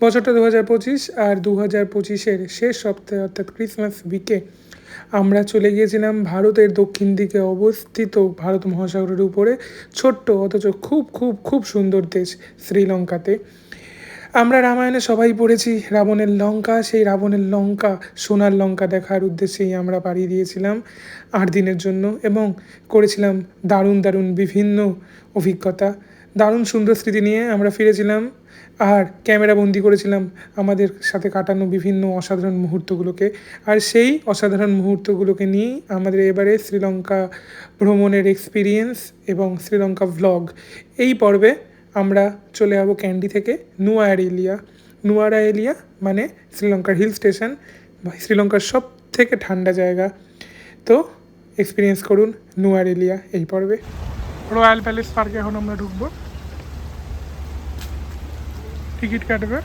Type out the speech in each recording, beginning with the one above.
বছরটা 2025 আর 2025-এর শেষ সপ্তাহে অর্থাৎ ক্রিসমাস উইকে আমরা চলে গিয়েছিলাম ভারতের দক্ষিণ দিকে অবস্থিত ভারত মহাসাগরের উপরে ছোট্ট অথচ খুব খুব খুব সুন্দর দেশ শ্রীলঙ্কাতে। আমরা রামায়ণে সবাই পড়েছি রাবণের লঙ্কা, সেই রাবণের লঙ্কা সোনার লঙ্কা দেখার উদ্দেশ্যেই আমরা পাড়ি দিয়েছিলাম 8 দিনের জন্য এবং করেছিলাম দারুণ দারুণ বিভিন্ন অভিজ্ঞতা। দারুণ সুন্দর স্মৃতি নিয়ে আমরা ফিরেছিলাম আর ক্যামেরা বন্দি করেছিলাম আমাদের সাথে কাটানো বিভিন্ন অসাধারণ মুহূর্তগুলোকে। আর সেই অসাধারণ মুহূর্তগুলোকে নিয়েই আমাদের এবারে শ্রীলঙ্কা ভ্রমণের এক্সপিরিয়েন্স এবং শ্রীলঙ্কা ভ্লগ। এই পর্বে আমরা চলে যাব ক্যান্ডি থেকে নুয়ারা এলিয়া মানে শ্রীলঙ্কার হিল স্টেশন বা শ্রীলঙ্কার সব থেকে ঠান্ডা জায়গা। তো এক্সপিরিয়েন্স করুন নুয়ারা এলিয়া এই পর্বে। রয়্যাল প্যালেস পার্কে এখন আমরা ঢুকবো, টিকিট কাটবে।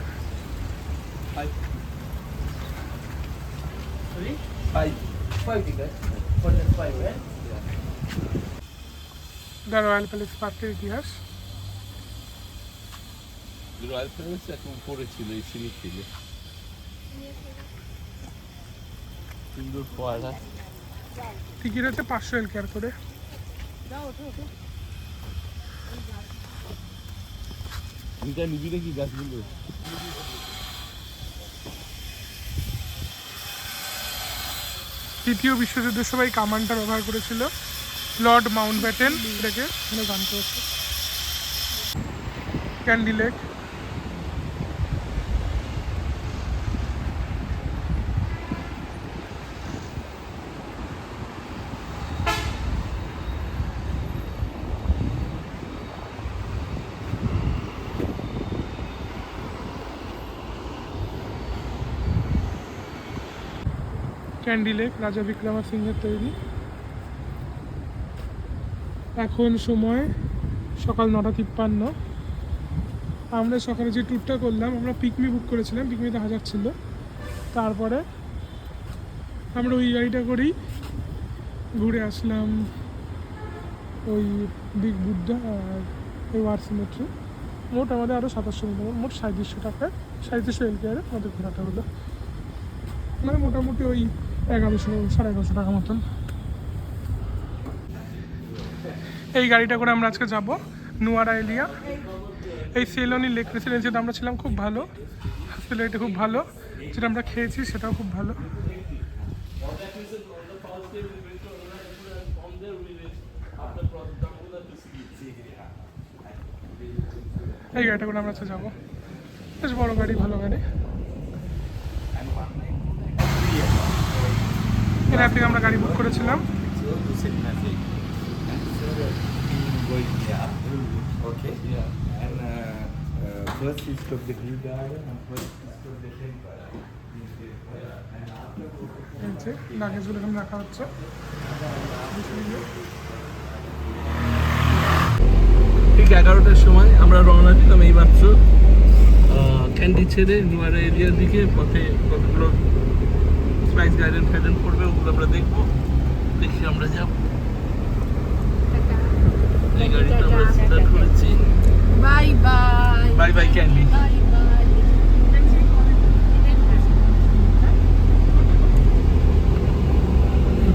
দ্য রয়্যাল প্যালেস পার্কের ইতিহাস। রয়্যাল প্যালেস এখন পড়েছিল এই সিঁড়ি থেকে, সুন্দর ফোয়ারা। টিকিট হচ্ছে 500 এলকেয়ার করে। এটা নিবি নাকি গাছগুলো? দ্বিতীয় বিশ্বযুদ্ধের সময় কামানটা ব্যবহার করেছিল লর্ড মাউন্টব্যাটেন, এটাকে গান করেছে। ক্যান্ডি লেক, ক্যান্ডি লেক রাজা বিক্রমাসিংহের তৈরি। এখন সময় সকাল 9:53। আমরা সকালে যে ট্যুরটা করলাম, আমরা পিকমি বুক করেছিলাম, পিকমিতে 1000 ছিল। তারপরে আমরা ওই গাড়িটা করেই ঘুরে আসলাম ওই বিগ বুদ্ধা আর ওই ওয়ার সিমেট্রি। মোট আমাদের আরও 2700 মিটার, মোট 3700 টাকায় 3700 এলকেয়ারে আমাদের ঘোরাটা হলো। মানে মোটামুটি ওই 1100-1150 টাকা মতন। এই গাড়িটা করে আমরা আজকে যাব নুয়ারা এলিয়া। এই সেলনি লেক রেসিডেন্সিতে আমরা ছিলাম, খুব ভালো হসপিটালিটি, খুব ভালো। যেটা আমরা খেয়েছি সেটাও খুব ভালো। এই গাড়িটা করে আমরা আজকে যাবো, বেশ বড় গাড়ি, ভালো গাড়ি। এর থেকে আমরা গাড়ি বুক করেছিলাম। লাগেজগুলো এখানে রাখা হচ্ছে। ঠিক 11টার সময় আমরা রওনা দিলাম এই মাত্র ক্যান্ডি ছেড়ে নুয়ারা এরিয়ার দিকে। পথে কতগুলো স্পাইস গার্ডেন ফ্যাডেন করবে, ওগুলো আমরা দেখবো, দেখি আমরা যাব। এই গাড়িটা আমরা স্টার্ট করেছি। Bye bye bye bye candy.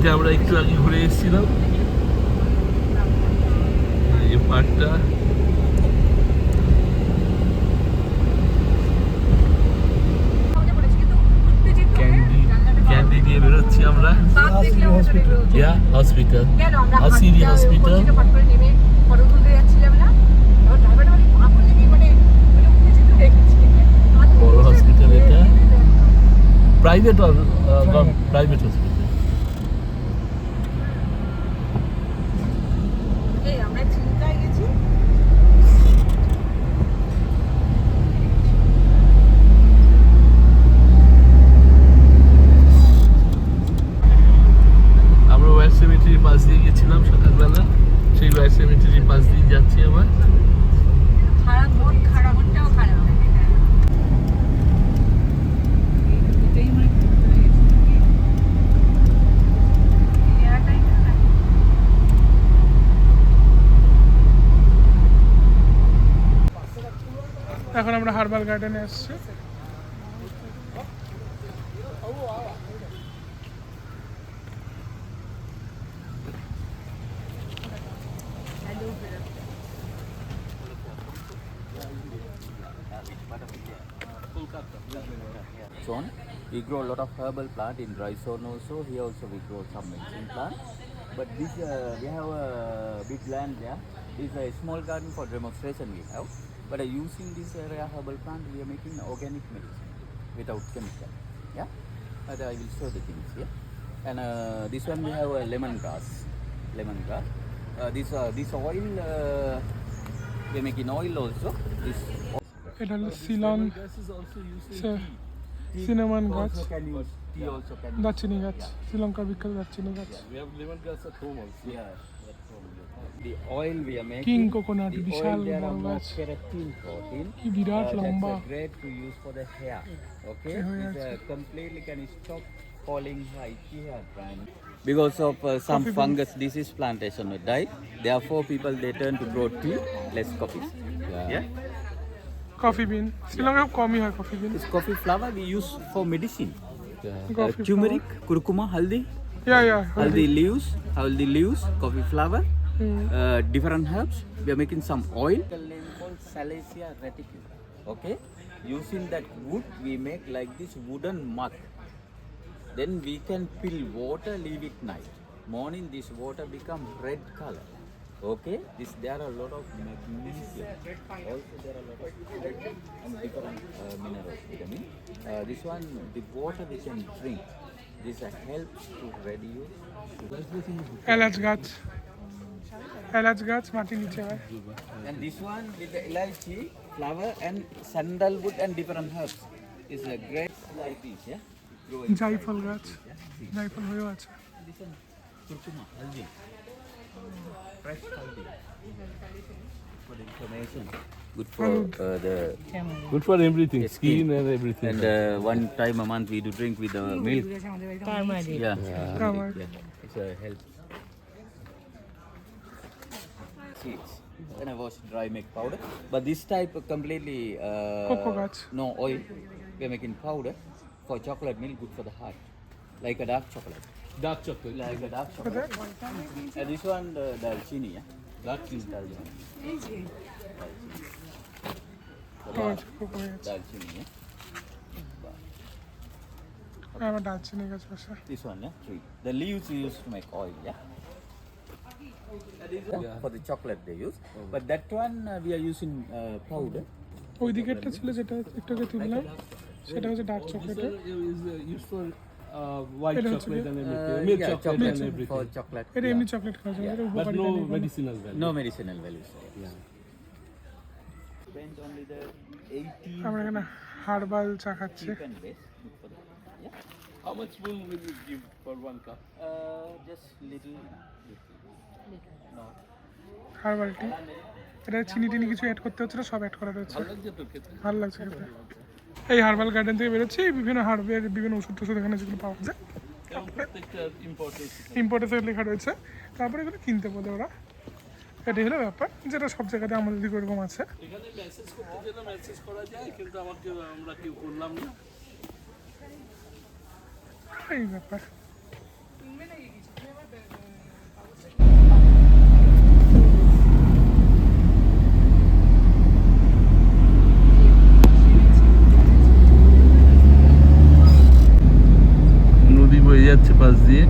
যে আমরা একটু আগে ঘুরে এসেছিলাম এই পার্কটা। ক্যান্ডি দিয়ে বেরোচ্ছি আমরা। Hospital, Hasiri hospital. বড় হসপিটাল এটা, প্রাইভেট হসপিটাল। পাশ দিয়ে গেছিলাম সকালবেলা, সেই ওয়ার সেমেট্রির পাশ দিয়ে যাচ্ছি আবার। এখন আমরা হার্বাল গার্ডেনে আসছি। Zone. We grow a lot of herbal plant in dry zone also. Here also we grow some medicine plant. But this we have a big land there. This is a small garden for demonstration we have. But using this area herbal plant, we are making organic medicine without chemical. Yeah. But I will show the things here. And this one we have a lemongrass. Lemongrass. This oil we are making oil also. This. এটা হলো সিলং Gas is also used in tea. Cinnamon গাছ, Also can use tea also can use. দারচিনি গাছ, শ্রীলঙ্কার বিখ্যাত দারচিনি গাছ, We have lemongrass at home also. Yeah, that's all. The oil we are making. King coconut, The বিশাল oil there বড় are more গাছ, keratin protein. কি বিরাট লম্বা। That's great to use for the hair. Okay, it completely can stop falling white hair drying. Because of some fungus disease, plantation will die. Therefore, people they turn to grow tea, less coffee. Yeah. Coffee বিন, শ্রীলঙ্কায় খুব কমই হয় coffee bin. This coffee flower we use for medicine. Coffee Turmeric, curcuma, haldi. Yeah Haldi leaves, coffee flower, different herbs. We are making some oil. Name called Salacia reticule. Okay, using that wood we make like this wooden mug. Then we can fill water, leave it night. Morning this water become red color. Okay, there are a lot of magnesium. Also there are a lot of and different minerals, vitamin. This one, the water we can drink. This helps to reduce sugar. এলাচ গাছ, এলাচ গাছ মাটির নিচে হয়। And this one with the elaichi, flower and sandalwood and different herbs is a great like this, yeah. Growing. জাইফল গাছ, জাইফল হয়েও আছে। This one, curcuma, haldi. Fresh haldi. For the inflammation. Good for the Good for everything, The skin. skin and everything. and one time a month we do drink with the milk. Yeah. Turmeric. Yeah. It's a help. Seeds. Then I wash dry make powder. But this type completely Cocoa guts. no oil. We're making powder for chocolate milk, good for the heart. Like a dark chocolate. Dark chocolate. Like a dark chocolate. And this one dalchini, yeah. Dark Dalchini. Dalchini, yeah. আমার দারচিনি গাছ বসে। This one, yeah, tree. The leaves we use to make oil, yeah. For the chocolate they use, but that one we are using powder. ওই দিকেরটা ছিল যেটা একটু আগে তুললাম, সেটা হচ্ছে dark chocolate. Is used for white It is chocolate and okay. everything. Milk Yeah, chocolate and for everything. chocolate. এটা yeah. এমনি চকলেট খাওয়া যায়, এটা But উপকারিতা no নেই কোনো। medicinal value. No medicinal values. Yeah. Spend only the 18 আমরা এখানে হার্বাল চা খাচ্ছি। cheap and best. Good for the yeah. How much spoon will you give for 1 cup? Just little. No. Herbal tea, এটা চিনি টিনি কিছু add করতে হচ্ছে না, সব অ্যাড করা রয়েছে। ভালো লাগছে তোর খেতে? ভালো লাগছে খেতে। এই হার্বাল গার্ডেন থেকে বেরোচ্ছি, বিভিন্ন হার্বের বিভিন্ন ওষুধ টষুধ এখানে যেগুলো পাওয়া যায়, এবং প্রত্যেকটা ইম্পর্টেন্স। ইম্পোর্টেন্সে লেখা রয়েছে, তারপরে এগুলো কিনতে বলে ওরা। এটাই হলো ব্যাপার, যেটা সব জায়গাতে আমাদের দিকে ওরকম আছে। এখানে মেসেজ করতে গেলে মেসেজ করা যায়, কিন্তু আমরা কেউ করলাম না। এই ব্যাপার। নদী বয়ে যাচ্ছে পাশ দিয়ে।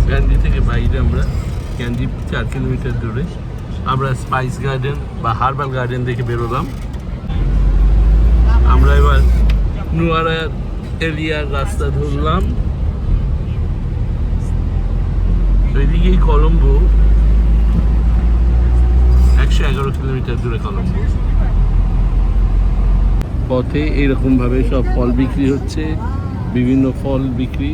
ক্যান্ডি থেকে বাইরে আমরা, ক্যান্ডি 4 কিলোমিটার দূরে আমরা স্পাইস গার্ডেন বা হার্বাল গার্ডেন দেখে বেরোলাম। আমরা এবার নুয়ারা এরিয়ার রাস্তা ধরলাম। ওইদিকেই কলম্বো, 111 কিলোমিটার দূরে কলম্বো। পথে এইরকমভাবে সব ফল বিক্রি হচ্ছে, বিভিন্ন ফল বিক্রি।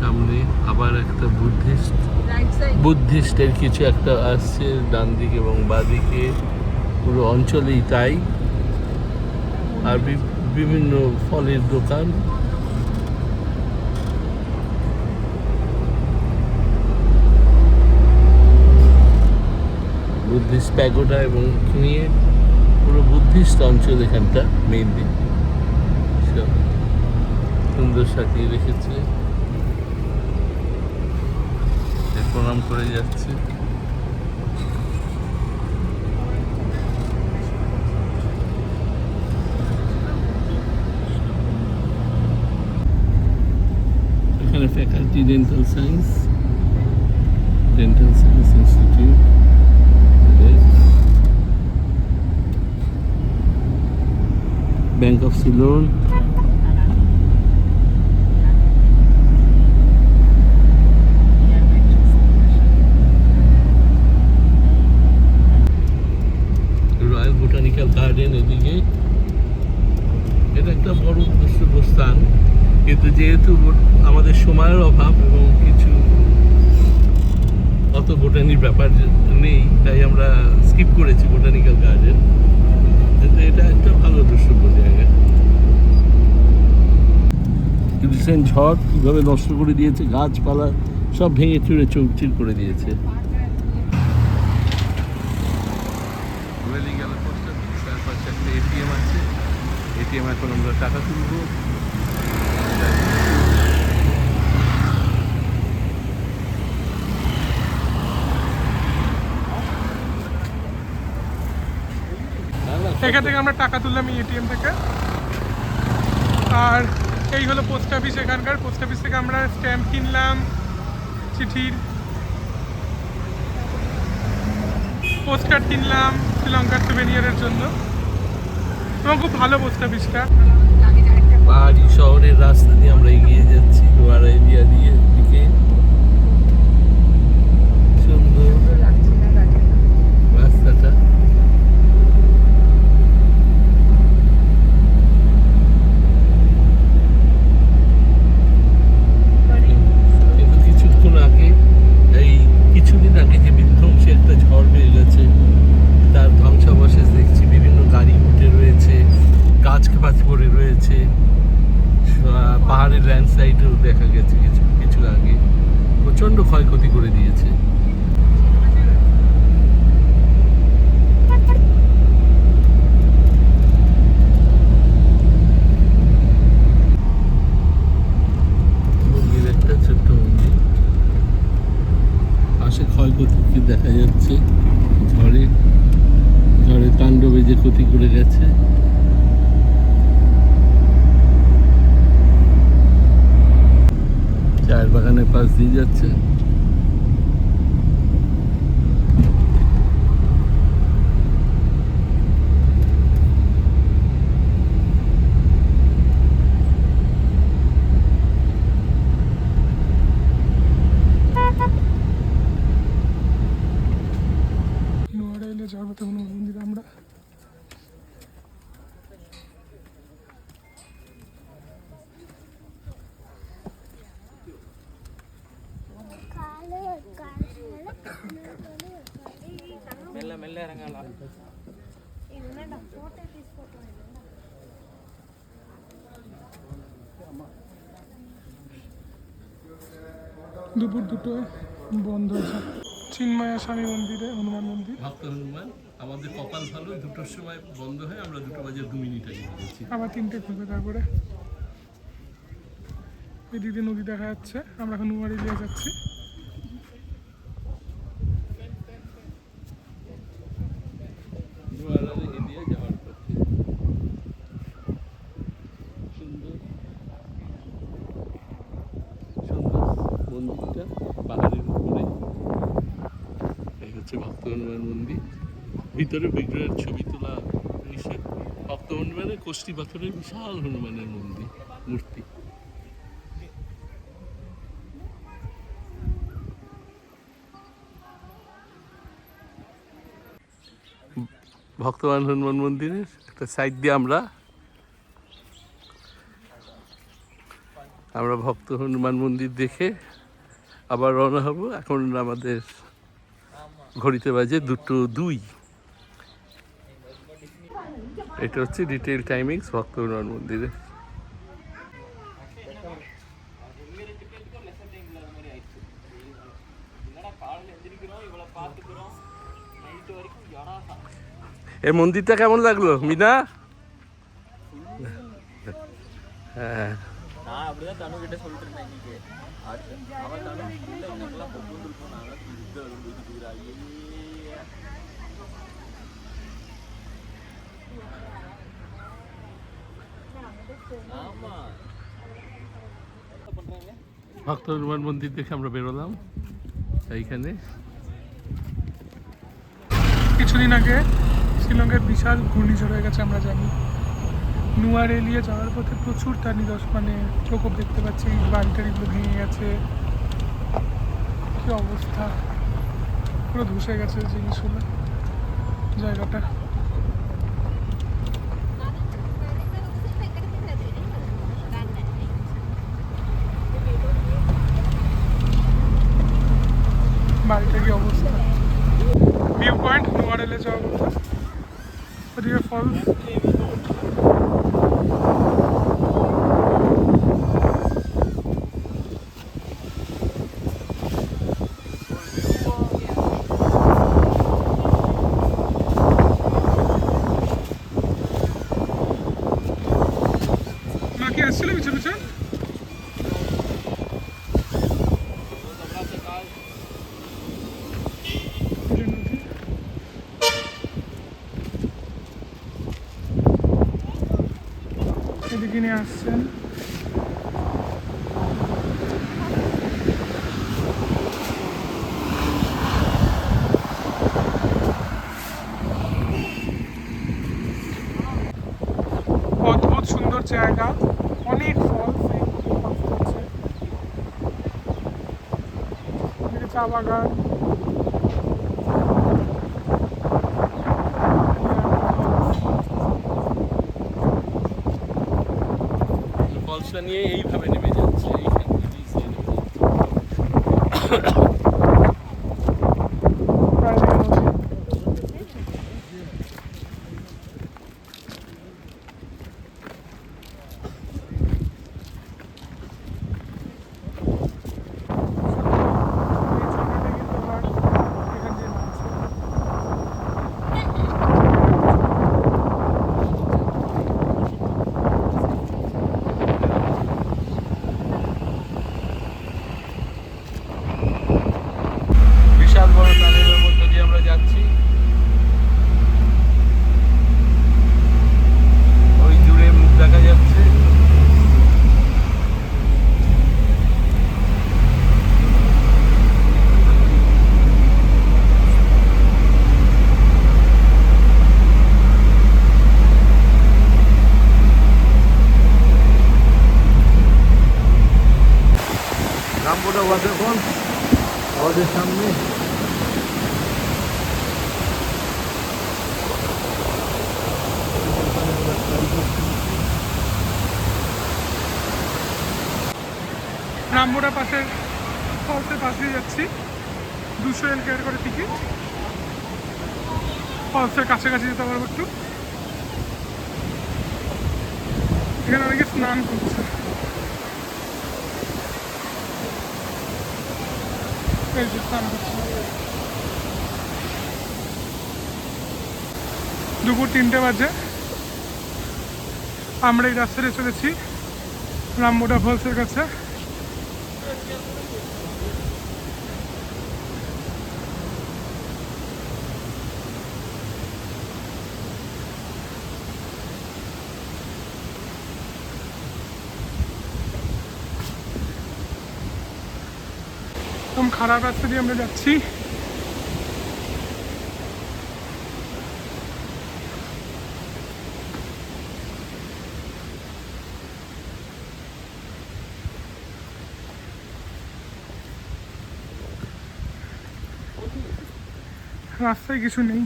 সামনে আবার একটা বুদ্ধিস্টের কিছু একটা আসছে ডান দিকে এবং বাঁ দিকে। পুরো অঞ্চলেই তাই। আর বিভিন্ন ফলের দোকান, বুদ্ধিস্ট প্যাগোডা এবং নিয়ে পুরো বুদ্ধিস্ট অঞ্চল এখানটা মেইনলি সব সুন্দর সাজিয়ে রেখেছে। প্রণাম করে যাচ্ছে। এখানে faculty dental science institute, bank of Ceylon, royal botanical garden এদিকে। এটা একটা বড় দর্শক স্থান, কিন্তু যেহেতু আমাদের সময়ের অভাব এবং কিছু অত বোটানির ব্যাপার নেই, তাই আমরা স্কিপ করেছি বোটানিক্যাল গার্ডেন। কিন্তু এটা একটা ভালো দর্শক জায়গা। রিসেন্ট ঝড় কীভাবে নষ্ট করে দিয়েছে, গাছপালা সব ভেঙে চুরে চৌচির করে দিয়েছে। চারপাশে একটা এটিএম আছে, এটিএম এখন আমরা টাকা তুলবো। এখান থেকে আমরা টাকা তুললাম এই এটিএম থেকে। আর এই হলো পোস্ট অফিস। এখানকার পোস্ট অফিস থেকে আমরা স্ট্যাম্প কিনলাম, চিঠির পোস্ট কার্ড কিনলাম শ্রীলঙ্কার সুভেনিয়ারের জন্য। এবং খুব ভালো পোস্ট অফিসটা। পাহাড়ি শহরের রাস্তা দিয়ে আমরা এগিয়ে যাচ্ছি, লোয়ার এরিয়া দিয়ে দিকে। সুন্দর রাস্তাটা। কিন্তু কিছুক্ষণ আগে, এই কিছুদিন আগে যে বিধ্বংসী একটা ঝড় হয়ে গেছে, তার ধ্বংসাবশেষ দেখছি। বিভিন্ন গাড়ি উঠে রয়েছে, গাছ ফাছ পড়ে রয়েছে, পাহাড়ের ল্যান্ডস্লাইডও দেখা গেছে কিছু আগে। প্রচণ্ড ক্ষয়ক্ষতি করে দিয়েছে। মন্দির, একটা ছোট্ট মন্দির, পাশে ক্ষয়ক্ষতি দেখা যাচ্ছে। ঝড়ের তাণ্ডবে যে ক্ষতি করে গেছে। চায়ের বাগানের পাশ দিয়ে যাচ্ছে। নোয়ারা এলে যাবো তো মন্দির আমরা। দুপুর 2টোয় বন্ধ আছে চিন্ময়া স্বামী মন্দিরে, হনুমান মন্দির। ভক্ত হনুমান। আমাদের কপাল ভালো, 2টোর সময় বন্ধ হয়, আমরা 2:02 আগে গেছি। আবার 3টে খুলবে। তারপরে এদিকে নদী দেখা যাচ্ছে। আমরা এখন নোয়ার এরিয়া যাচ্ছি। এরিয়া যাওয়ার পথে সুন্দর মন্দিরটা পাহাড়ের উপরে। এই হচ্ছে ভক্ত হনুমান মন্দির। ভিতরে বিগ্রহের ছবি তোলা নিষেধ। ভক্ত হনুমানের কোষ্ঠী পাথরের বিশাল হনুমানের মূর্তি। ভক্তবান হনুমান মন্দিরের একটা সাইড দিয়ে আমরা ভক্ত হনুমান মন্দির দেখে আবার রওনা হব। এখন আমাদের ঘড়িতে বাজে 2:02। এটা হচ্ছে ডিটেল টাইমিংস ভক্তবৃন্দ মন্দিরে। এই মন্দিরটা কেমন লাগলো মিনা? হ্যাঁ நான் அப்படிதான் தனு கிட்ட சொல்லிட்டு இருந்தேன் இன்னைக்கு. அவன் தனு இல்ல எனக்கெல்லாம் பொண்ணு இருக்கும் நானும் இது வீட்டுக்குறா. ஆமா ভক্ত হনুমান মন্দির দেখে আমরা বেরোলাম এইখানে। কিছুদিন আগে শিলংয়ের বিশাল ঘূর্ণিঝড় হয়ে গেছে আমরা জানি। নুয়ার এলিয়ে যাওয়ার পথে প্রচুর তার মানে প্রকোপ দেখতে পাচ্ছি, বাড়ি টাড়িগুলো ভেঙে গেছে, কি অবস্থা, পুরো ধসে গেছে জিনিসগুলো, জায়গাটা। বাড়িটা কি অবস্থা। ভিউ পয়েন্ট নুয়ার এলে যাওয়ার পথে, ওদিকে ফলস। বাকি আসছিল পিছন পিছন। এদিকে নিয়ে আসছেন। অদ্ভুত সুন্দর জায়গা, অনেক ফলস, চা বাগান। ফলসটা নিয়ে এইভাবে নেমে যাচ্ছে এইখান থেকে নিচে নেমে বিশাল বড় টানেলের মধ্যে দিয়ে আমরা যাচ্ছি। ওই দূরে মুখ দেখা যাচ্ছে। রামবোটা ওয়াটারফল আমাদের সামনে। রামবোড়া পাশে ফলসের পাশে যাচ্ছি, 200 এলকেআর করে টিকিট। ফলসের কাছাকাছি যেতে পারবো একটু। এখানে অনেকে স্নান করছে, এই যে স্নান করছে। দুপুর 3টে বাজে, আমরা এই রাস্তায় চলেছি রামবোড়া ফলসের কাছে। একদম খারাপ রাস্তা দিয়ে আমরা যাচ্ছি। রাস্তায় কিছু নেই।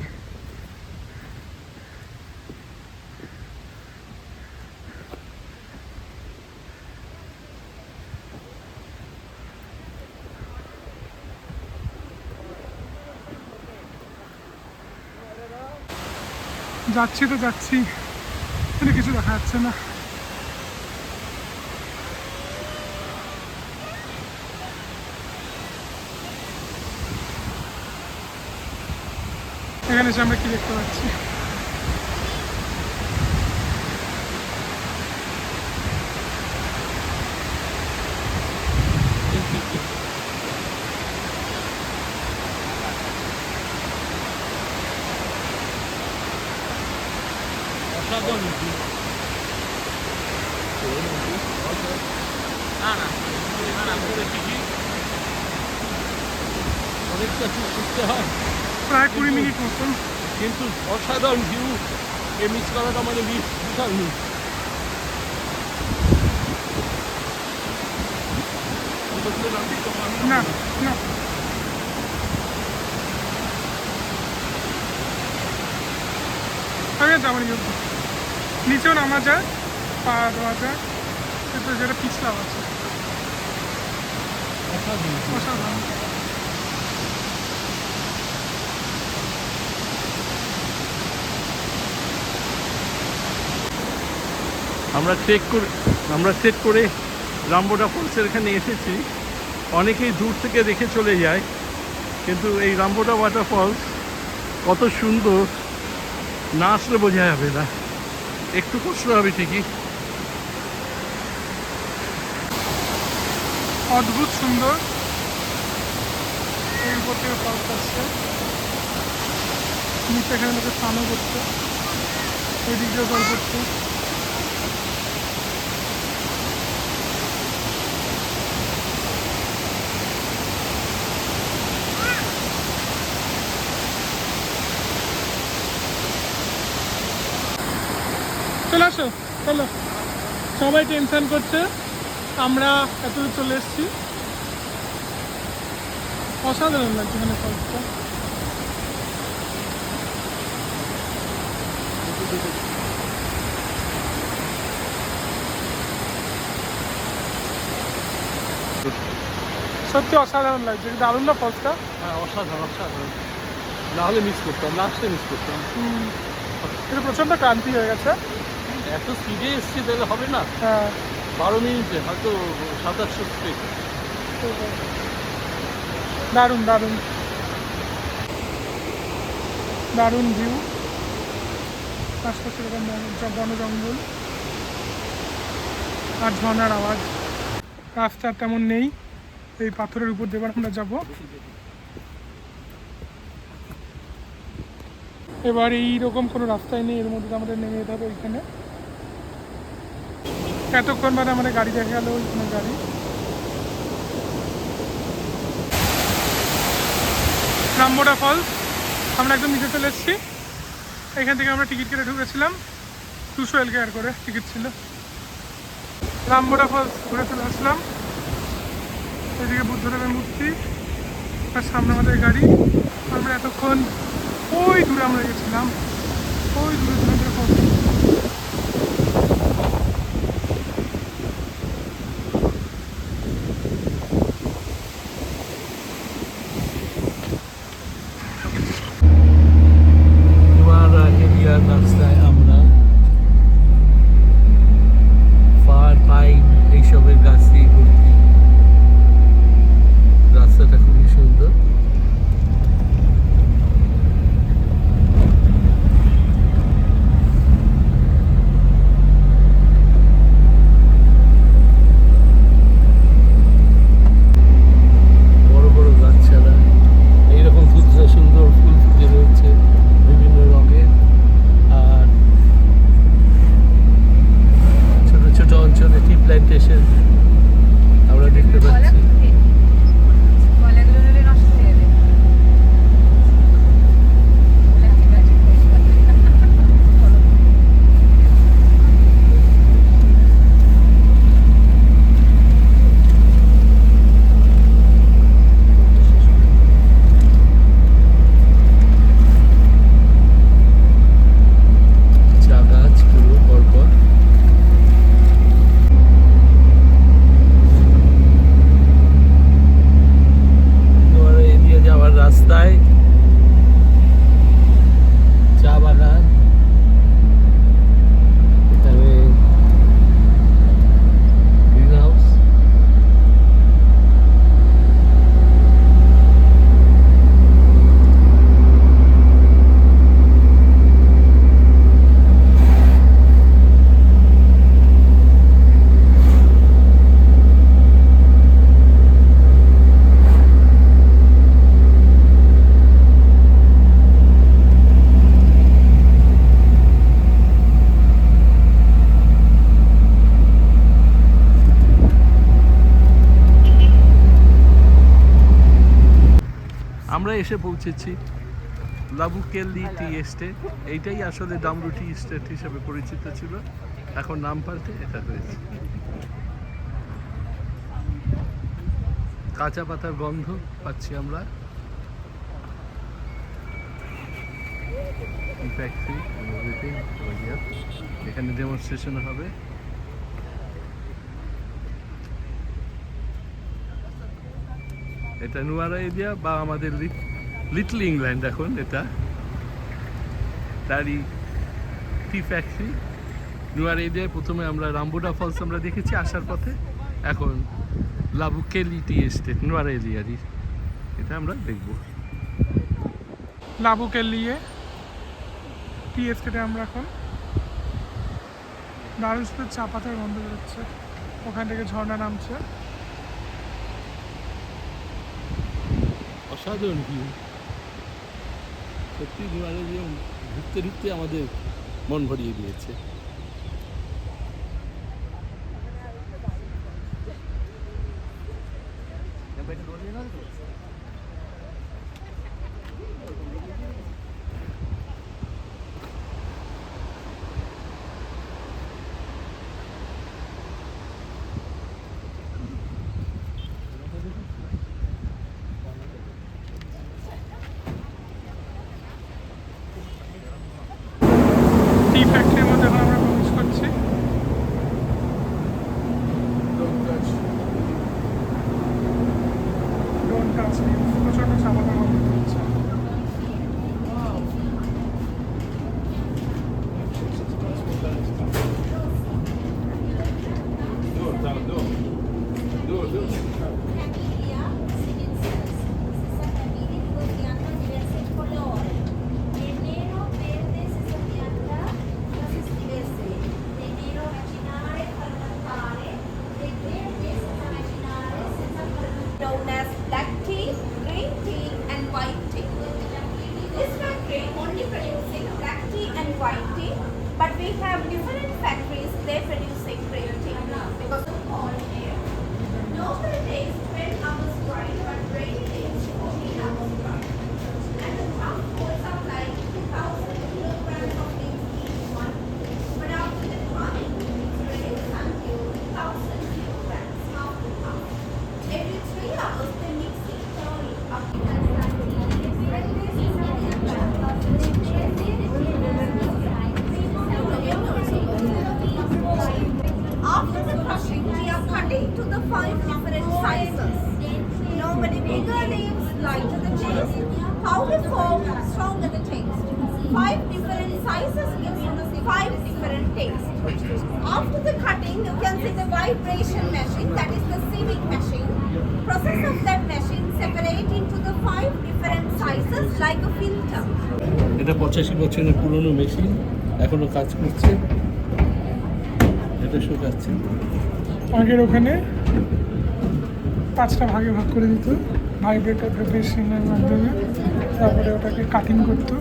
যাচ্ছি তো যাচ্ছি, কিন্তু কিছু দেখা যাচ্ছে না। এখানে এসে আমরা কি দেখতে পাচ্ছি? অনেকটা ছুটতে হয়, প্রায় 20 মিনিট মতন। কিন্তু অসাধারণ ভিউ, এ মিস করাটা মানে বিশাল মিস। না না, আমি আর যাবো না। নিচেও নামা যায়, পা দেওয়া যায়, কিন্তু যেটা পিছলাম আছে। অসাধারণ। আমরা ট্রেক করে রামবোটা ফলসের এখানে এসেছি। অনেকেই দূর থেকে দেখে চলে যায়, কিন্তু এই রামবোটা ওয়াটারফলস কত সুন্দর না আসলে বোঝা যাবে না। একটু কষ্ট হবে ঠিকই। অদ্ভুত সুন্দর। এর উপর থেকে ফলস আসছে, নিচে এখানে লোকে স্নানও করছে, ওই দিক দিয়ে জল পড়ছে। চলে আসো, চলো। সবাই টেনশন করছে, আমরা এতদূর চলে এসেছি। অসাধারণ লাগছে এখানে ফলসটা। সত্যি অসাধারণ লাগছে, দারুণ না ফলসটা? হ্যাঁ, অসাধারণ অসাধারণ। না হলে মিস করতাম, লাস্টে মিস করতাম। এটা প্রচণ্ড ক্লান্তি হয়ে গেছে। এত স্পিডে এসছি তাহলে হবে না। হ্যাঁ, 12 মিনিটে হয়তো 700 স্পিড। দারুণ দারুণ দারুণ ভিউ। আশপাশে এরকম বন জঙ্গল আর ঝর্ণার আওয়াজ। রাস্তা তেমন নেই, এই পাথরের উপর দিয়ে আমরা যাব। এবার এইরকম কোনো রাস্তায় নেই, এর মধ্যে আমাদের নেমে যেতে হবে ওইখানে। এতক্ষণ বাদে আমাদের গাড়ি দেখা গেল, ওইখানে গাড়ি। রামবোটা ফলস, আমরা একদম নিচে চলে এসেছি। এখান থেকে আমরা টিকিট কেটে ঢুকেছিলাম, 200 LKR করে টিকিট ছিল। রামবোটা ফলস ঘুরে চলে আসলাম। এদিকে বুদ্ধদেবের মূর্তি, আর সামনে আমাদের গাড়ি। আমরা এতক্ষণ ওই দূরে আমরা গেছিলাম, ওই দূরে দূরে ফলস। এরিয়ার রাস্তায় আমরা ফার পাইন এইসবের গাছ দিয়ে ভর্তি। রাস্তাটা খুবই সুন্দর। এসে পৌঁছেছি লাবুকেলি টি এস্টেট। এইটাই আসলে ডামরু টি এস্টেট হিসেবে পরিচিত ছিল, এখন নাম পাল্টে এটা হয়েছে। কাঁচা পাতার গন্ধ পাচ্ছি আমরা। ফ্যাক্টরি এখানে ডেমনস্ট্রেশন হবে। এটা নুয়ারা এরিয়া বা আমাদের লিটল ইংল্যান্ড এখন এটা, তারই টি ফ্যাক্টরি। নুয়ারা এরিয়ায় প্রথমে আমরা রামবোডা ফলস আমরা দেখেছি আসার পথে, এখন লাবুকেলি টি এস্টেট নুয়ারা এরিয়ারই, এটা আমরা দেখব। লাবুকেলিয়ে টি এস্টেটে আমরা এখন। দারুণ সুন্দর চা পাতার গন্ধ বেরোচ্ছে, ওখান থেকে ঝর্ণা নামছে। অসাধারণ ভিউ সত্যি, নুয়ারা এরিয়া ঘুরতে ঘুরতে আমাদের মন ভরিয়ে দিয়েছে। টি ফ্যাক্টরির মধ্যে এখন আমরা প্রবেশ করছি। ডোন্ট টাচ মি, প্রচণ্ড চা পাতার গন্ধ বেরোচ্ছে। Familia sinensis, esa familia negociando diversi colori. Il nero, verde, sesamianda, così diverse. Il nero vaginale, fermentare, il verde senza vaginale, senza fermentare. Known as black tea, green tea, and white tea. This factory only producing black tea and white tea, but we have different factories. They producing green tea because of all here. Local takes 12 hours drive, but rainy takes 14 hours drive. And the truck holds up like 2,000 kilograms of things each one. But after the drying, it's ready to consume 1,000 kilograms after half. Every 3 hours, they mix it thoroughly up. After the crushing, we are cutting to the 5 different sizes. Normally bigger leaves, lighter the taste. Powder form, stronger the taste. 5 different sizes gives you the 5 different tastes. After the cutting, you can see the vibration machine, that is the sieving machine. Process of that machine separate into the 5 different sizes like a filter. এটা 85 বছরের পুরনো machine, এখনো কাজ করছে। এটা শুকাচ্ছে। আগের ওখানে 5টা ভাগে ভাগ করে দিত ভাইব্রেটার মেশিনের মাধ্যমে, তারপরে ওটাকে কাটিং করতো।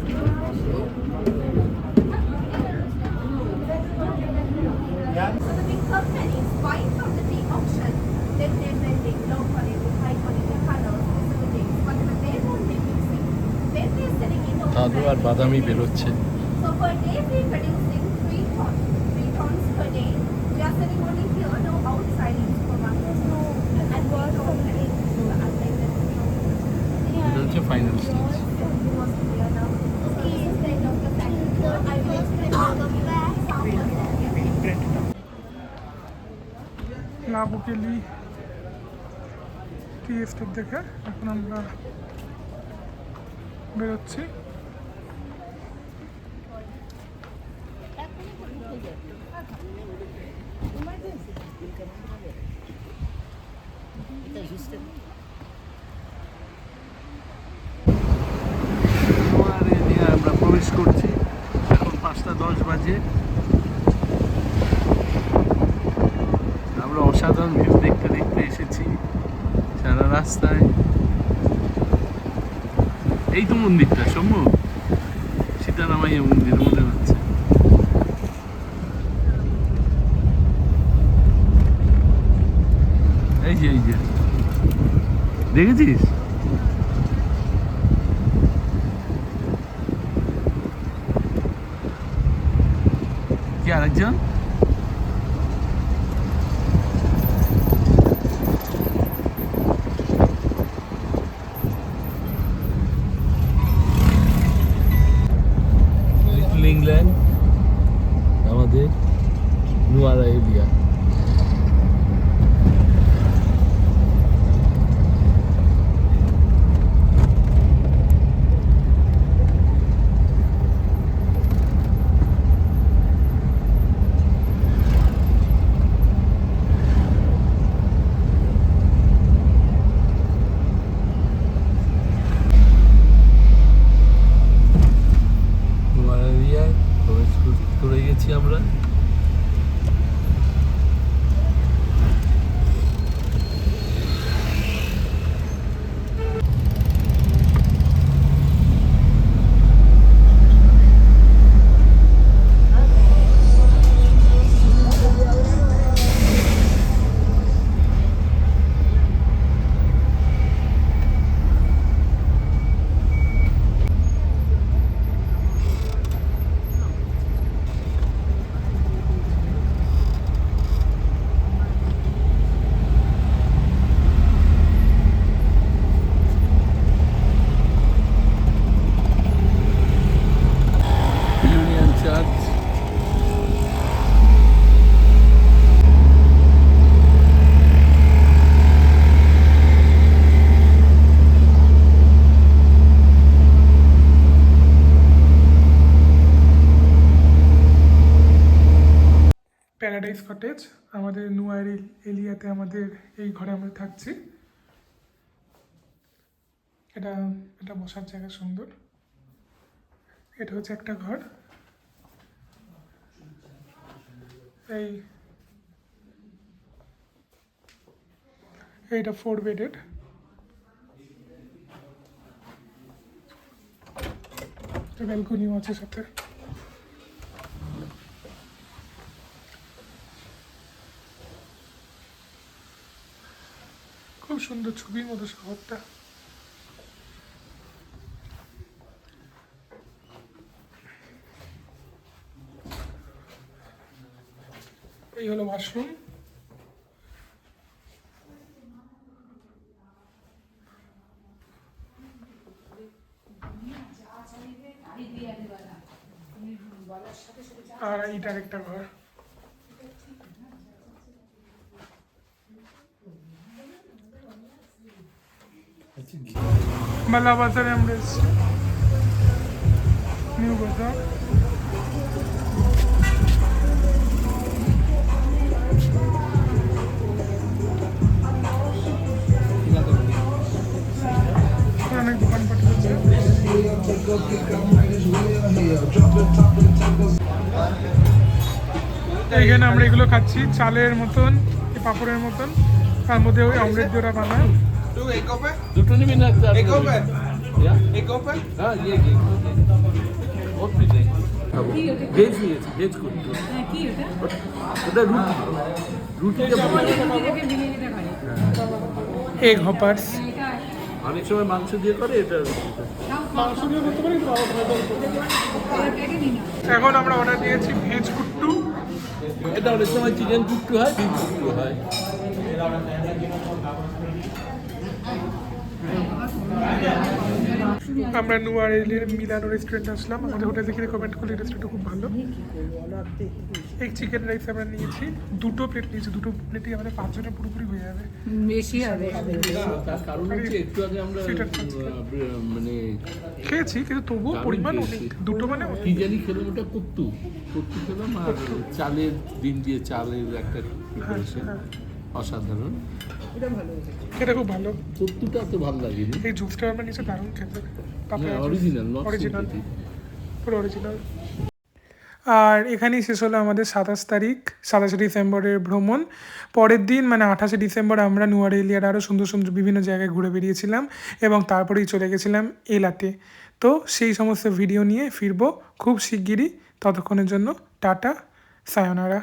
So the big companies buying from the tea auction, then they're blending low quality, high quality colors, facilities, whatever they want, they're mixing. Then they're selling it over দাদু আর বাদামি বেরোচ্ছে। So per day we're producing 3 tons. 3 tons per day. We are selling only here, no outside in supermarkets. No. And we don't sell it to outside the এটা হচ্ছে final stage. লাবুকেলি tea estate দেখে এখন আমরা বেরোচ্ছি। আমরা প্রবেশ করছি, এখন 5:10 বাজে। আমরা অসাধারণ ভিউ দেখতে দেখতে এসেছি সারা রাস্তায়। এই তো মন্দিরটা, সৌম্য, সীতারামাইয়া মন্দির মনে হচ্ছে। এই যে দেখেছিস এদিকে আরেকজন। লিটল ইংল্যান্ড, আমাদের নুয়ারা এরিয়া। করে গেছি আমরা। Union church. প্যারাডাইস কটেজ আমাদের নুয়ার এরিয়াতে, আমাদের এই ঘরে আমরা থাকছি। এটা এটা বসার জায়গা সুন্দর। এটা হচ্ছে একটা ঘর। এইটা 4 বেডেড। ব্যালকনিও আছে সাথে। খুব সুন্দর, ছবির মতো শহরটা। এই হলো ওয়াশরুম। আর এইটার একটা ঘর। মেলা বাজারে আমরা এসেছি, নিউ বাজার। অনেক দোকানপাট আছে। এইখানে আমরা এগুলো খাচ্ছি, চালের মতন, পাঁপড়ের মতন, তার মধ্যে ওই অমলেট দিয়ে ওরা বানায়। দুটো নিবি না? হ্যাঁ, ভেজ নিয়েছি, ভেজ করতে। ওটা রুটি, এগ হপার্স। অনেক সময় মাংস দিয়ে করে, এটা মাংস দিয়ে করতে পারি। এখন আমরা অর্ডার দিয়েছি ভেজ কুট্টু। এটা অনেক সময় চিকেন কুট্টু হয়, বিফ কুট্টু হয়। আমরা নুয়ার এলিয়ার মিলানো রেস্টুরেন্টে আসলাম। আমাদের হোটেল থেকে রেকমেন্ড করলে রেস্টুরেন্টটা খুব ভালো। এক চিকেন রাইস আমরা নিয়েছি, 2টো প্লেট নিয়েছি। 2টো প্লেটই আমাদের 5 জনের পুরোপুরি হয়ে যাবে। বেশি হবে। তার কারণ হচ্ছে একটু আগে আমরা মানে খেয়েছি, কিন্তু তবুও পরিমাণ অনেক। 2টো মানে কি জানি খেলাম, ওটা কুট্টু খেলাম। আর চালের ডিম দিয়ে চালের একটা প্রিপারেশন অসাধারণ। এটা খুব ভালো। কুট্টুটা তো ভালো লাগেনি। এই জুসটা আমরা নিচে দারুণ খেতে। অরিজিনাল, অরিজিনাল, পুরো অরিজিনাল। আর এখানেই শেষ হলো আমাদের 27 ডিসেম্বরের ভ্রমণ। পরের দিন মানে 28 ডিসেম্বর আমরা নুয়ার এলিয়ার আরও সুন্দর সুন্দর বিভিন্ন জায়গায় ঘুরে বেরিয়েছিলাম এবং তারপরেই চলে গেছিলাম এলাতে। তো সেই সমস্ত ভিডিও নিয়ে ফিরবো খুব শিগগিরই। ততক্ষণের জন্য টাটা, সায়োনারা।